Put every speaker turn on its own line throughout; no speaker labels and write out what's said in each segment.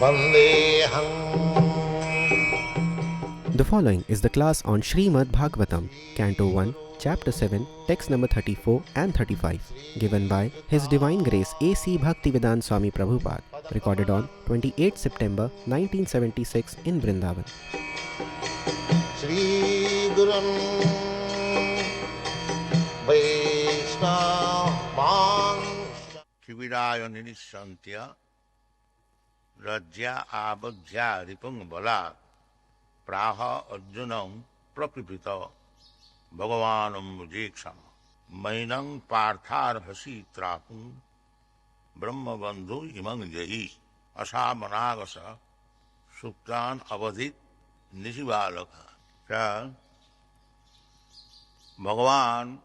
Vandeham.
The following is the class on Srimad Bhagavatam, Canto 1, Chapter 7, text number 34 and 35, given by His Divine Grace A.C. Bhaktivedanta Swami Prabhupada, recorded on 28 September 1976 in Vrindavan.
Shri Gurun Vaishnavan Shiviraya Nirishantya Rajya Abadhya Ripung Bala Praha Arjunam Prakripita Bhagavanam Mujeksham Mainang Parthar Hasi Trapum Brahma Bandhu Imang Jahi Asa Managasa Suktan Avadhit Nishivalaka. Bhagavan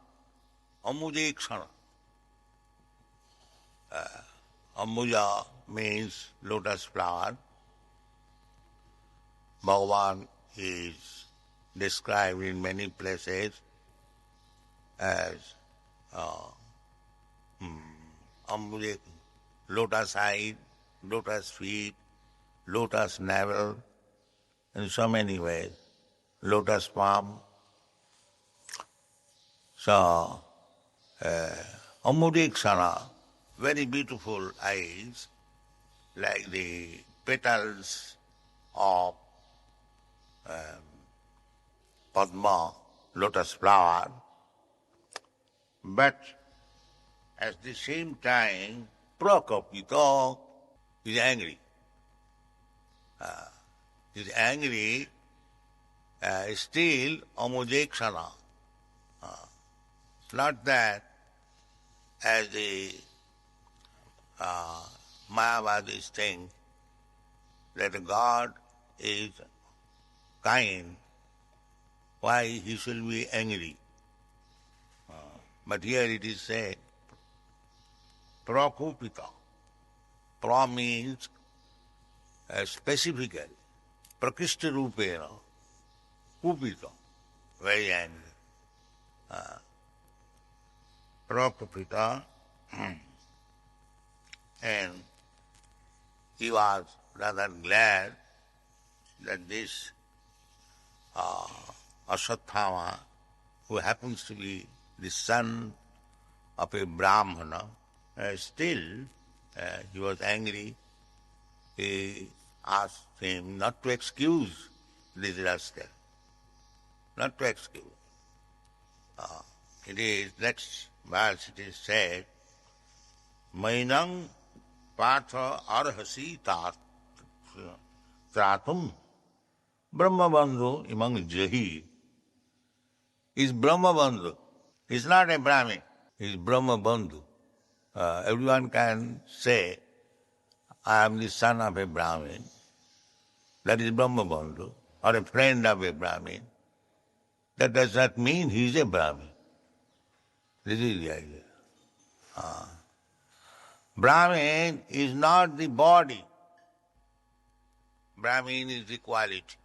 Amudekshana. Ambuja means lotus flower. Bhagavan is described in many places as Ambujek, lotus eyed, lotus feet, lotus navel, in so many ways, lotus palm. So, Amudekshana, very beautiful eyes, like the petals of Padma, lotus flower, but at the same time, Prakapita is angry. Is angry, still Amudekshana. Not that as the Mayavadis think that God is kind, why he should be angry. But here it is said, prakupita. Pra means specifically, prakishta rupena, kupita, very angry. Prakupita, and he was rather glad that this Asatthama, who happens to be the son of a Brahmana, still he was angry. He asked him not to excuse this rascal, not to excuse. It is, next verse it is said, Mainang Partha Arhasi Tratum Brahmabandhu Imang Jahi. Is Brahmabandhu. He's not a Brahmin, he's Brahmabandhu. Everyone can say, I am the son of a Brahmin. That is Brahmabandhu, or a friend of a Brahmin. That does not mean he is a Brahmin. This is the idea. Brahmin is not the body. Brahmin is the quality.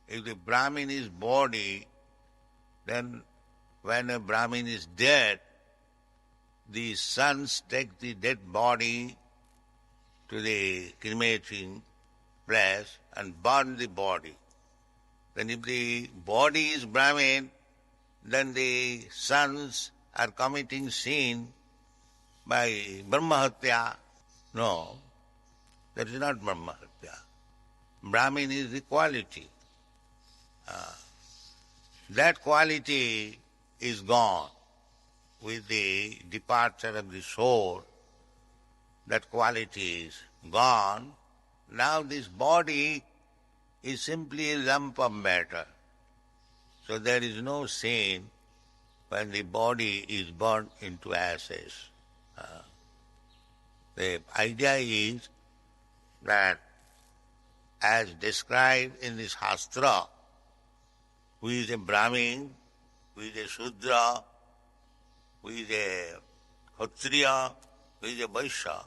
If the Brahmin is body, then when a Brahmin is dead, the sons take the dead body to the cremating place and burn the body. Then if the body is Brahmin, then the sons are committing sin by Brahmahatya. No, that is not Brahmahatya. Brahmin is the quality. That quality is gone with the departure of the soul. That quality is gone. Now this body is simply a lump of matter. So there is no sin when the body is burnt into ashes. The idea is that as described in this Shastra, who is a Brahmin, who is a Shudra, who is a Kshatriya, who is a Vaishya,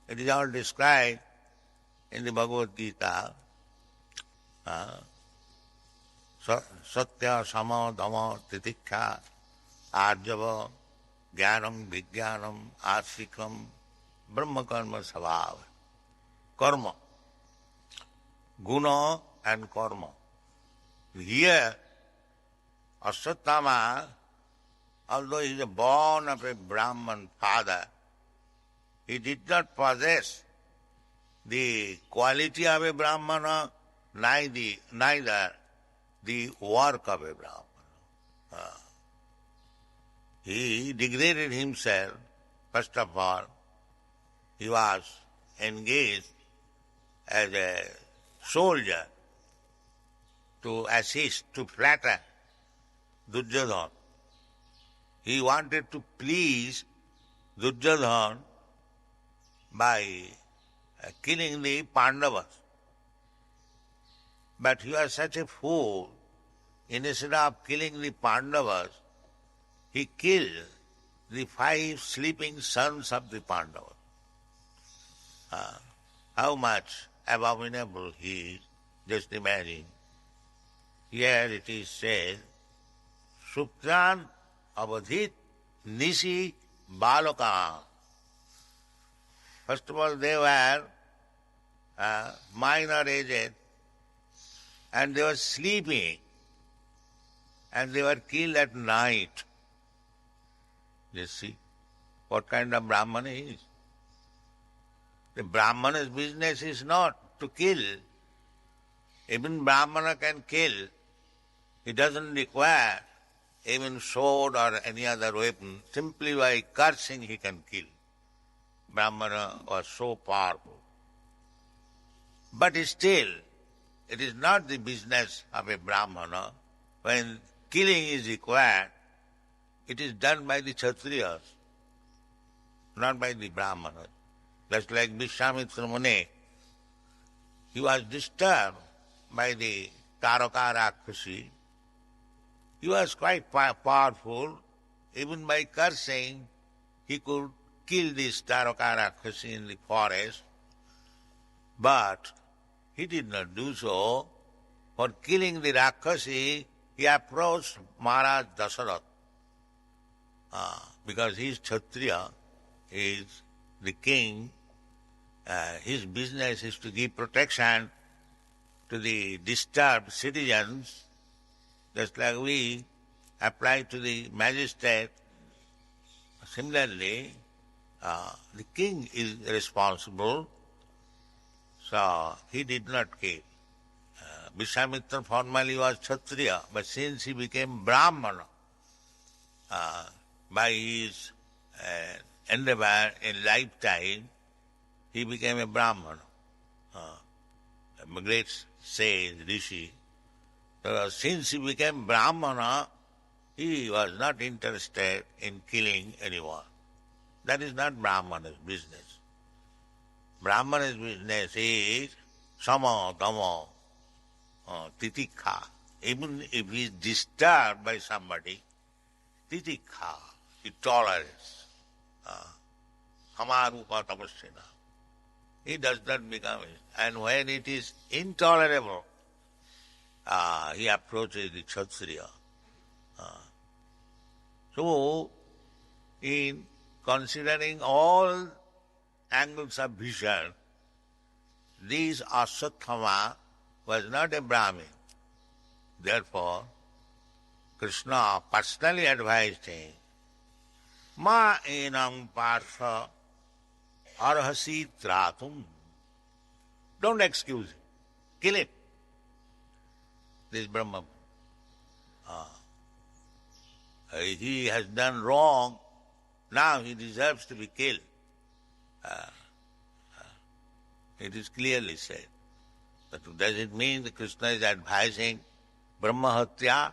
it is all described in the Bhagavad Gita. Satya, Sama, Dhamma, Titikha, Arjava, Jnanam, Vijnanam, Asikam, Brahma Karma Svabha. karma. Guna and karma. Here, Ashwatthama, although he is born of a Brahman father, he did not possess the quality of a Brahmana, neither the work of a Brahmana. He degraded himself. First of all, he was engaged as a soldier to assist, to flatter Duryodhana. He wanted to please Duryodhana by killing the Pandavas. But he was such a fool, instead of killing the Pandavas, he killed the 5 sleeping sons of the Pandavas. How much abominable he is, just imagine. Here it is said, Suptan avadhit nisi balaka. First of all, they were minor aged, and they were sleeping, and they were killed at night. You see what kind of Brahmana he is. The Brahmana's business is not to kill. Even Brahmana can kill. He doesn't require even sword or any other weapon. Simply by cursing he can kill. Brahmana was so powerful. But still, it is not the business of a Brahmana. When killing is required, it is done by the Kshatriyas, not by the Brahmanas. Just like Vishwamitra Muni, he was disturbed by the Taraka Rakshasi. He was quite powerful. Even by cursing, he could kill this Taraka Rakshasi in the forest. But he did not do so. For killing the Rakshasi, he approached Maharaj Dasarath. Because he is Kshatriya, he is the king, his business is to give protection to the disturbed citizens, just like we apply to the magistrate. Similarly, the king is responsible, so he did not kill. Vishwamitra formally was Kshatriya, but since he became Brahmana, by his endeavor in lifetime, he became a Brahmana. A great sage, Rishi. So since he became Brahmana, he was not interested in killing anyone. That is not Brahmana's business. Brahmana's business is sama, dama, titikha. Even if he is disturbed by somebody, titikha, he tolerates. Samarupa tapasena. He does not become it. And when it is intolerable, he approaches the Kshatriya. So, in considering all angles of vision, this Ashwatthama was not a Brahmin. Therefore, Krishna personally advised him, Ma enam partha arhasi tratum. Don't excuse him. Kill it. This Brahma. He has done wrong. Now he deserves to be killed. It is clearly said. But does it mean that Krishna is advising Brahma Hatya?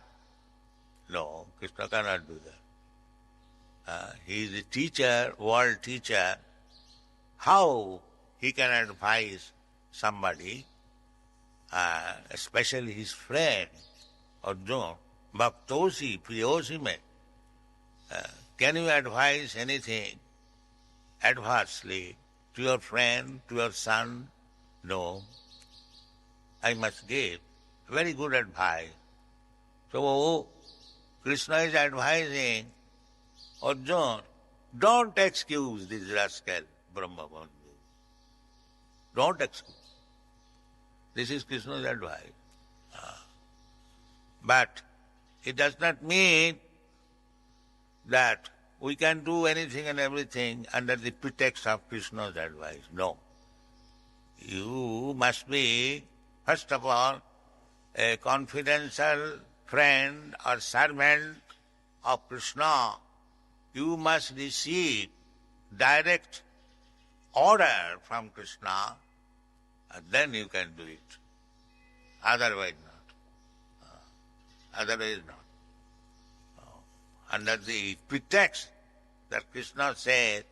No, Krishna cannot do that. He is a teacher, world teacher. How he can advise somebody, especially his friend, Arjuna, Bhaktosi, Priyosi me. Can you advise anything adversely to your friend, to your son? No. I must give very good advice. So, Krishna is advising Arjuna, don't excuse this rascal, Brahma Bandhu. Don't exclude. This is Krishna's advice. But it does not mean that we can do anything and everything under the pretext of Krishna's advice. No. You must be, first of all, a confidential friend or servant of Krishna. You must receive direct order from Krishna, and then you can do it. Otherwise not. Otherwise not. Under the pretext that Krishna said,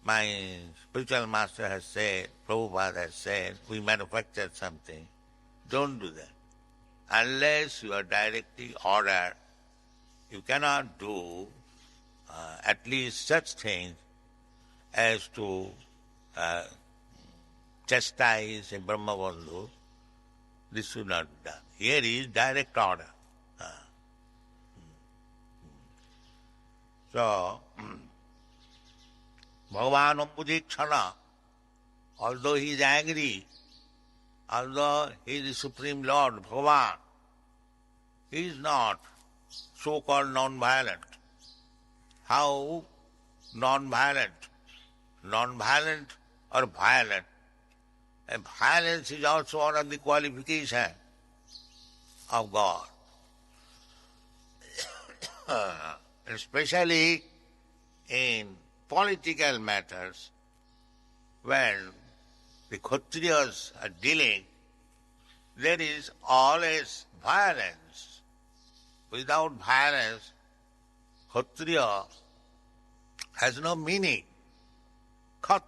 my spiritual master has said, Prabhupada has said, we manufactured something. Don't do that. Unless you are directly ordered, you cannot do at least such things as to chastise a Brahmabandhu. This should not be done. Here is direct order. So, Bhagavan Ambudikshana, although he is angry, although he is the Supreme Lord, Bhagavan, he is not so-called non-violent. How non-violent? Non-violent or violent? And violence is also one of the qualifications of God. Especially in political matters, when the Kshatriyas are dealing, there is always violence. Without violence, Kshatriya has no meaning. Khat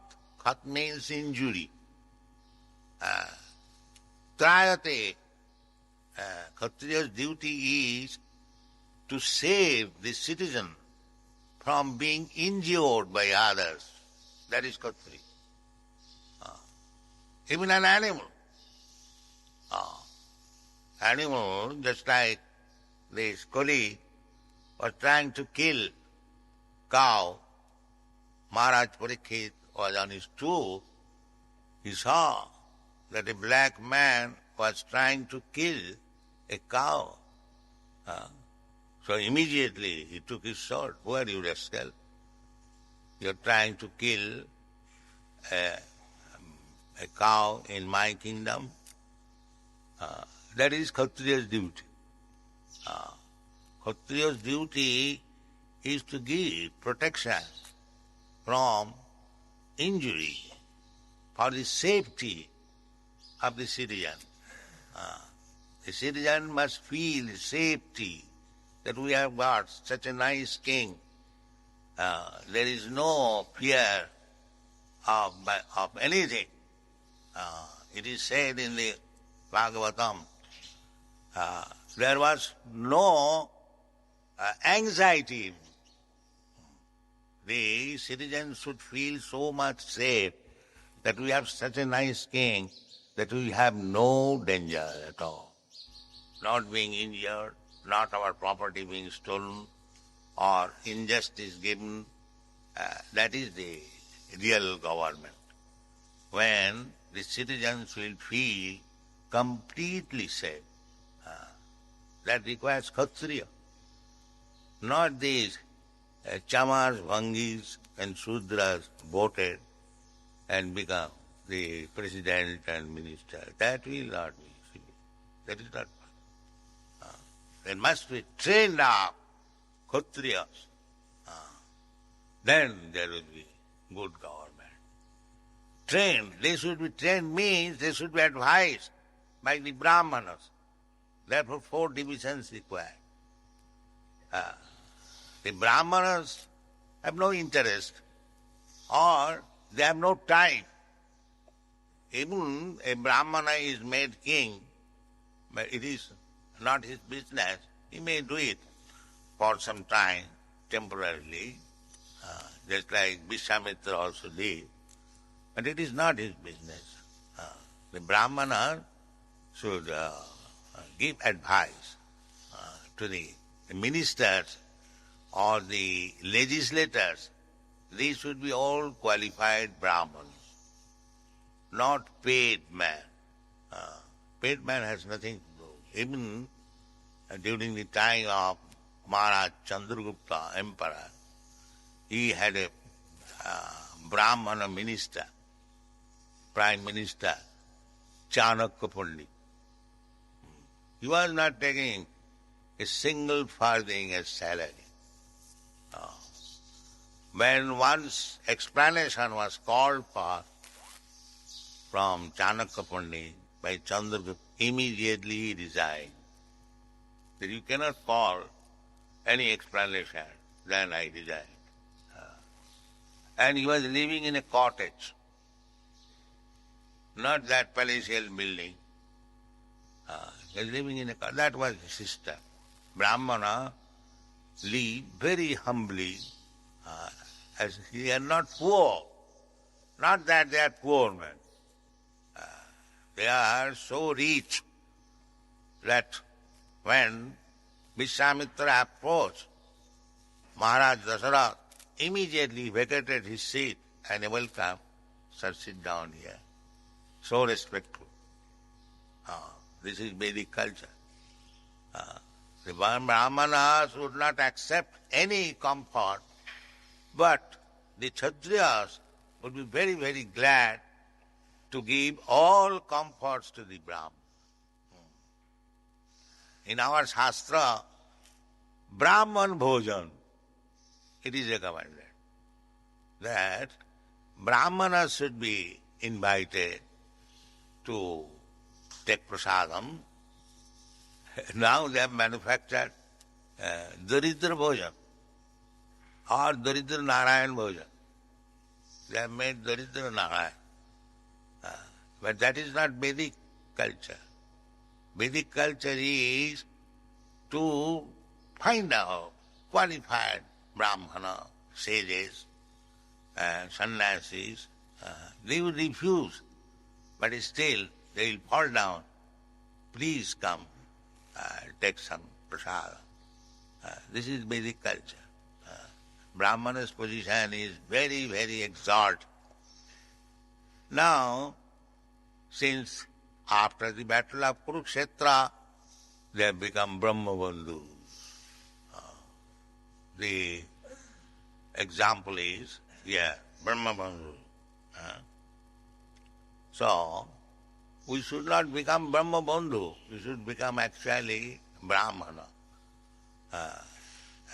means injury. Trayate, Kshatriya's duty is to save the citizen from being injured by others. That is Kshatriya. Even an animal. Animal, just like this colleague was trying to kill cow, Maharaj Parikshit was on his tour, he saw that a black man was trying to kill a cow. So immediately he took his sword. Who are you, rascal? You are trying to kill a cow in my kingdom? That is Kshatriya's duty. Kshatriya's duty is to give protection from injury for the safety of the citizen. The citizen must feel safety that we have got such a nice king. There is no fear of anything. It is said in the Bhagavatam, there was no anxiety. The citizens should feel so much safe that we have such a nice king that we have no danger at all. Not being injured, not our property being stolen or injustice given. That is the real government. When the citizens will feel completely safe. That requires Kshatriya. Not these Chamars, Bhangis and Sudras voted and become the president and minister. That will not be. That is not. There must be trained up Kshatriyas. Then there will be good government. Trained, they should be trained means they should be advised by the Brahmanas. Therefore 4 divisions required. The Brahmanas have no interest or they have no time. Even a Brahmana is made king, but it is not his business. He may do it for some time, temporarily, just like Vishwamitra also did. But it is not his business. The Brahmana should give advice to the ministers or the legislators. These should be all qualified Brahmins. not paid man. Paid man has nothing to do. Even during the time of Maharaj Chandragupta Emperor, he had a Brahmana minister, Prime Minister, Chanakya Pandit. He was not taking a single farthing as salary. When once explanation was called for from Chanakya Pandit by Chandragupta, immediately he resigned. That you cannot call any explanation, then I resigned. And he was living in a cottage, not that palatial building. He was living in a cottage. That was the system. Brahmana live very humbly, as they are not poor. Not that they are poor men. They are so rich that when Vishwamitra approached, Maharaj Dasarath immediately vacated his seat and welcome, sir, sit down here. So respectful. This is Vedic culture. The Brahmanas would not accept any comfort, but the Kshatriyas would be very, very glad to give all comforts to the Brahman. In our Shastra, Brahman Bhojan, it is recommended that Brahmanas should be invited to take prasadam. Now they have manufactured Daridra Bhojan or Daridra Narayan Bhojan. They have made Daridra Narayan. But that is not Vedic culture. Vedic culture is to find out qualified Brahmana, sages, sannyasis. They will refuse, but still they will fall down. Please come, take some prasada. This is Vedic culture. Brahmana's position is very, very exalted. Now, since after the battle of Kurukshetra, they have become Brahmabandhus. The example is, Brahmabandhu. So, we should not become Brahmabandhu. We should become actually Brahmana.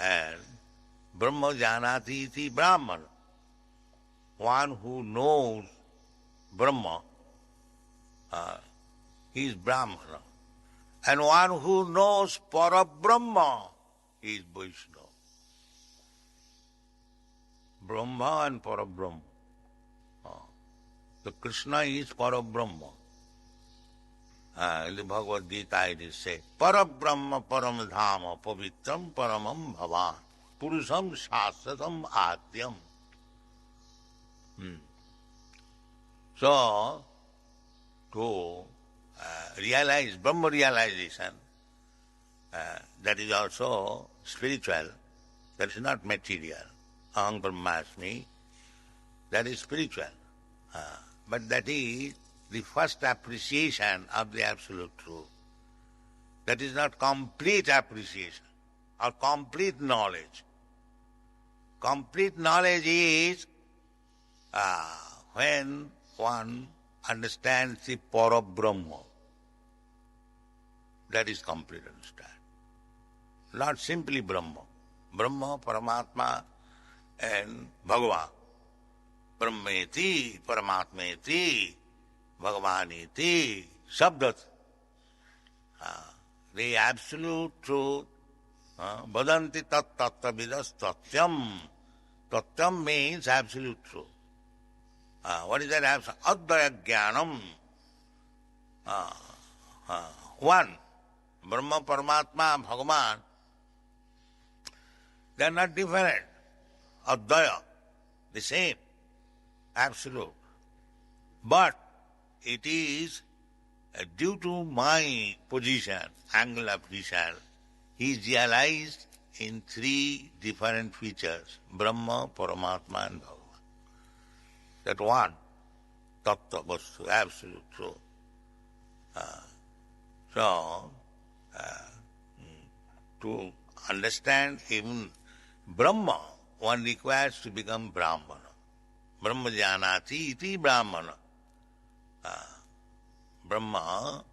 And Brahma janati iti Brahmana. One who knows Brahma, he is Brahmana. And one who knows Parabrahma, he is Vaishnava. Brahma and Parabrahma. So Krishna is Parabrahma. In the Bhagavad Gita it is said, Parabrahma param dhama pavitram paramam bhavan purusham shastratam adyam. So, to realize Brahma realization, that is also spiritual, that is not material. Aham Brahmasmi, that is spiritual. But that is the first appreciation of the absolute truth. That is not complete appreciation or complete knowledge. Complete knowledge is when one understands the Parabrahma. That is complete understanding. Not simply Brahma. Brahma, Paramatma and Bhagavan. Brahmeti, Paramatmeti, Bhagavaniti, Sabdat. The absolute truth, Vadanti tat tatta vidas tatyam. Tatyam means absolute truth. What is that absolute? Advaya jnanam. One. Brahma, Paramatma, Bhagavan, they are not different. Advaya, the same, absolute. But it is due to my position, angle of vision, he is realized in three different features, Brahma, Paramatma and Bhagavan. That one, tattva vastu, absolute truth. So, to understand even Brahma, one requires to become Brahmana. Brahma janati iti Brahmana. Brahma,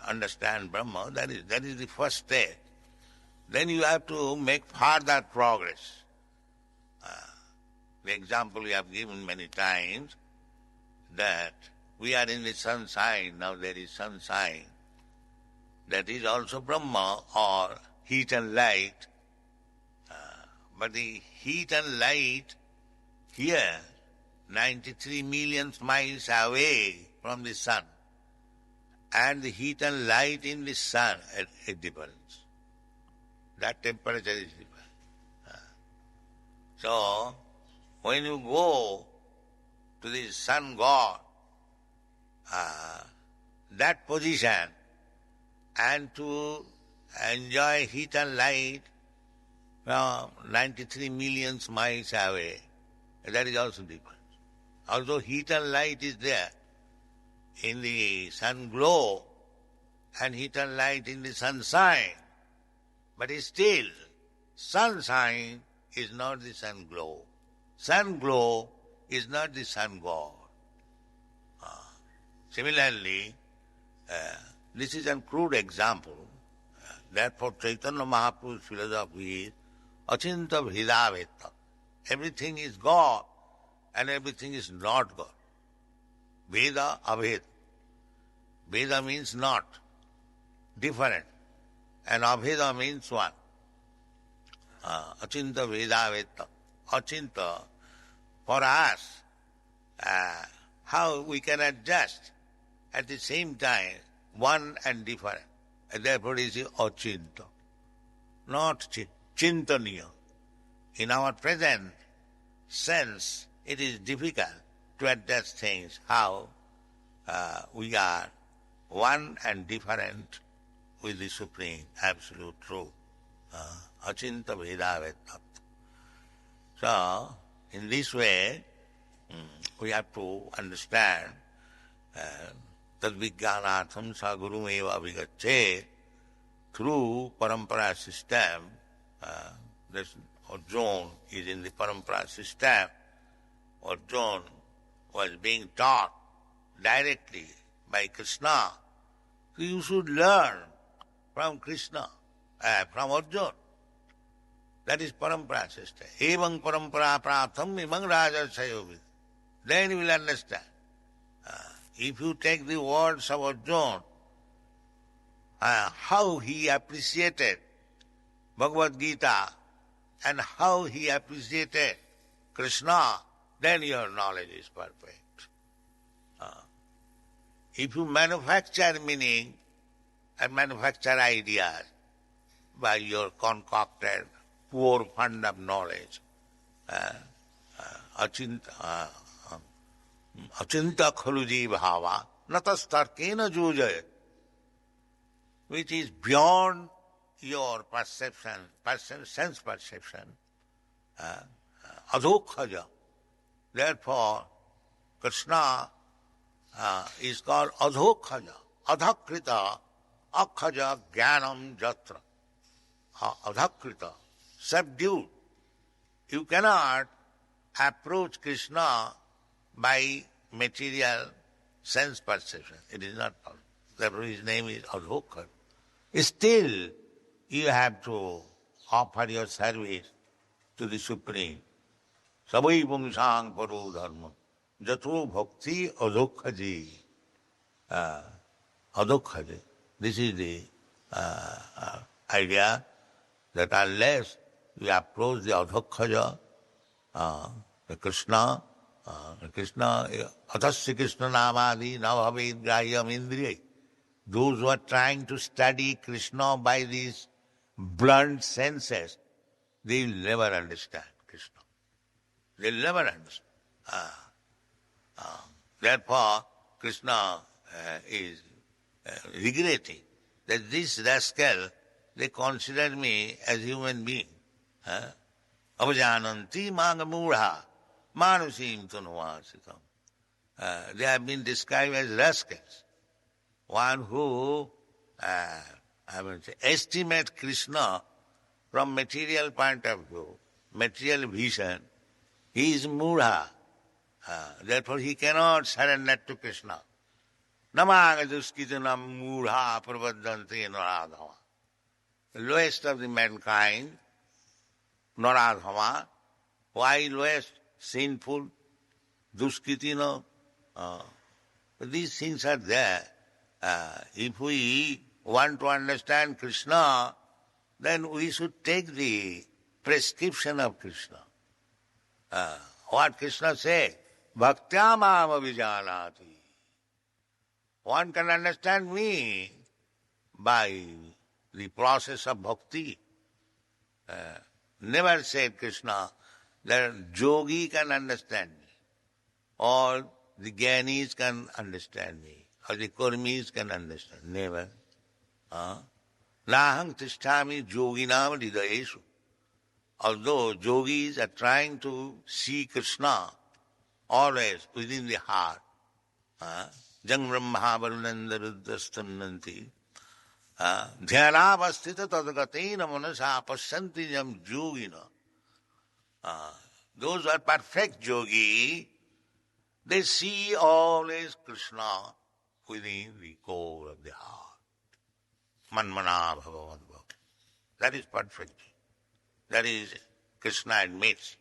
understand Brahma, that is the first stage. Then you have to make further progress. The example we have given many times, that we are in the sunshine, now there is sunshine. That is also Brahma, or heat and light. But the heat and light here, 93 million miles away from the sun, and the heat and light in the sun, it differs. That temperature is different. So, when you go to the sun god, that position, and to enjoy heat and light from 93 million miles away, that is also different. Although heat and light is there in the sun glow and heat and light in the sunshine, but still sunshine is not the sun glow. Sun glow is not the sun god. Similarly, this is a crude example. Therefore, Chaitanya Mahaprabhu's philosophy is Achinta Bhedaveta. Everything is God and everything is not God. Veda Abhed. Veda means not, different, and Abheda means one. Achinta Bhedaveta. Achinta, for us, how we can adjust at the same time one and different. And therefore it is achinta, not chintaniya. In our present sense, it is difficult to adjust things, how we are one and different with the Supreme, Absolute Truth. Achinta Bhedaveta. So, in this way, we have to understand that Vijnanatham sa Guru eva vigacche, through parampara system. This Arjuna is in the parampara system. Arjuna was being taught directly by Krishna. So you should learn from Krishna, from Arjuna. That is parampara system. Evang parampara pratham imang rajasayovid. Then you will understand. If you take the words of Arjuna, how he appreciated Bhagavad Gita and how he appreciated Krishna, then your knowledge is perfect. If you manufacture meaning and manufacture ideas by your concocted poor fund of knowledge, Achinta khaluji bhava natastarkena jujaya, which is beyond your perception, sense perception, adhokhaja. Therefore, Krishna is called adhokhaja, adhakrita, akhaja jnanam jatra. Adhakrita, subdued. You cannot approach Krishna by material sense perception. It is not possible. Therefore his name is Adhokha. Still, you have to offer your service to the Supreme. Savai pumsang paro dharma. Jato bhakti adhokhaji. Adhokhaji. This is the idea that unless we approach the Adhokhaja, the Krishna, Atasya Krishna Namadi Navavid Grayam Indriya. Those who are trying to study Krishna by these blunt senses, they will never understand Krishna. They will never understand. Therefore, Krishna is regretting that this rascal, they consider me as human being. Avajananti magamudha manusim tanuvasitam. They have been described as rascals. One who estimates Krishna from material point of view, material vision, he is mudha. Therefore he cannot surrender to Krishna. Namagaduskitanam mudha pravadante naradhava. The lowest of the mankind, naradhava. Why lowest? Sinful, duskitina. These things are there. If we want to understand Krishna, then we should take the prescription of Krishna. What Krishna said, bhaktya mam avijanati. One can understand me by the process of bhakti. Never said Krishna that yogi can understand me, or the jnanis can understand me, or the karmis can understand. Never. Nahang tisthami yoginam hridayeshu. Although yogis are trying to see Krishna always within the heart, jang brahma varunanda rudrastannanti, dhyanavastita tadgatena manasa pasyanti jam yogina. Those who are perfect yogi, they see always Krishna within the core of the heart. Manmana bhagavad bhakti. That is perfect. That is, Krishna admits.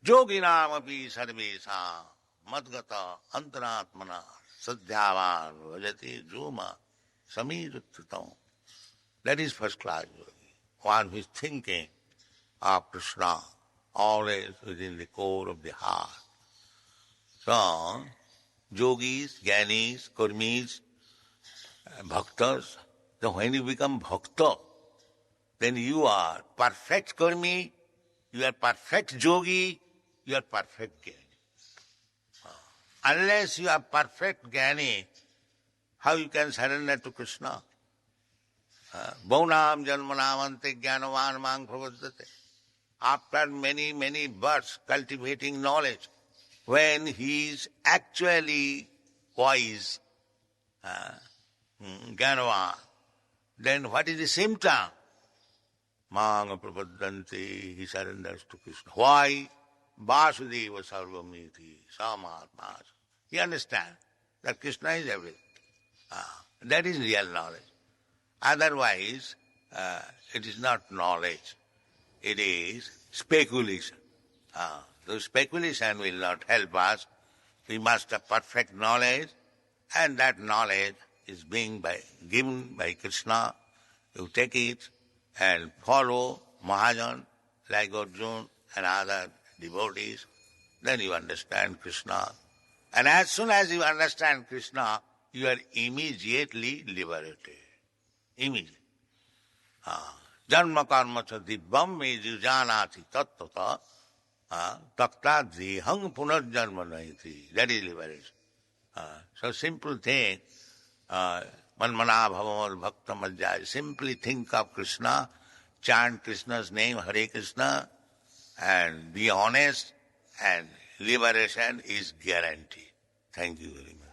Yoginam api sarvesa madgata antaratmana sadhyavan vajati juma samiruttatam. That is first class yogi. One who is thinking of Krishna always within the core of the heart. So, yogis, jnanis, karmis, bhaktas, so when you become bhakta, then you are perfect karmi, you are perfect yogi, you are perfect jnani. Unless you are perfect jnani, how you can surrender to Krishna? Baunam janmanamante jnanavan mang pravadate. After many births cultivating knowledge, when he is actually wise, jnanavan, then what is the symptom? Manga prapadanti, he surrenders to Krishna. Why? Vasudeva sarvamiti, samatma. He understands that Krishna is everything. That is real knowledge. Otherwise, it is not knowledge. It is speculation. So speculation will not help us. We must have perfect knowledge, and that knowledge is being given by Krishna. You take it and follow Mahajan like Arjuna and other devotees, then you understand Krishna. And as soon as you understand Krishna, you are immediately liberated. Immediately. Janma karma cha dibbam me jujanati tattata takta dehang punarjanma naiti. That is liberation. So simple thing, manmana bhavamal bhakta majjaya. Simply think of Krishna, chant Krishna's name, Hare Krishna, and be honest, and liberation is guaranteed. Thank you very much.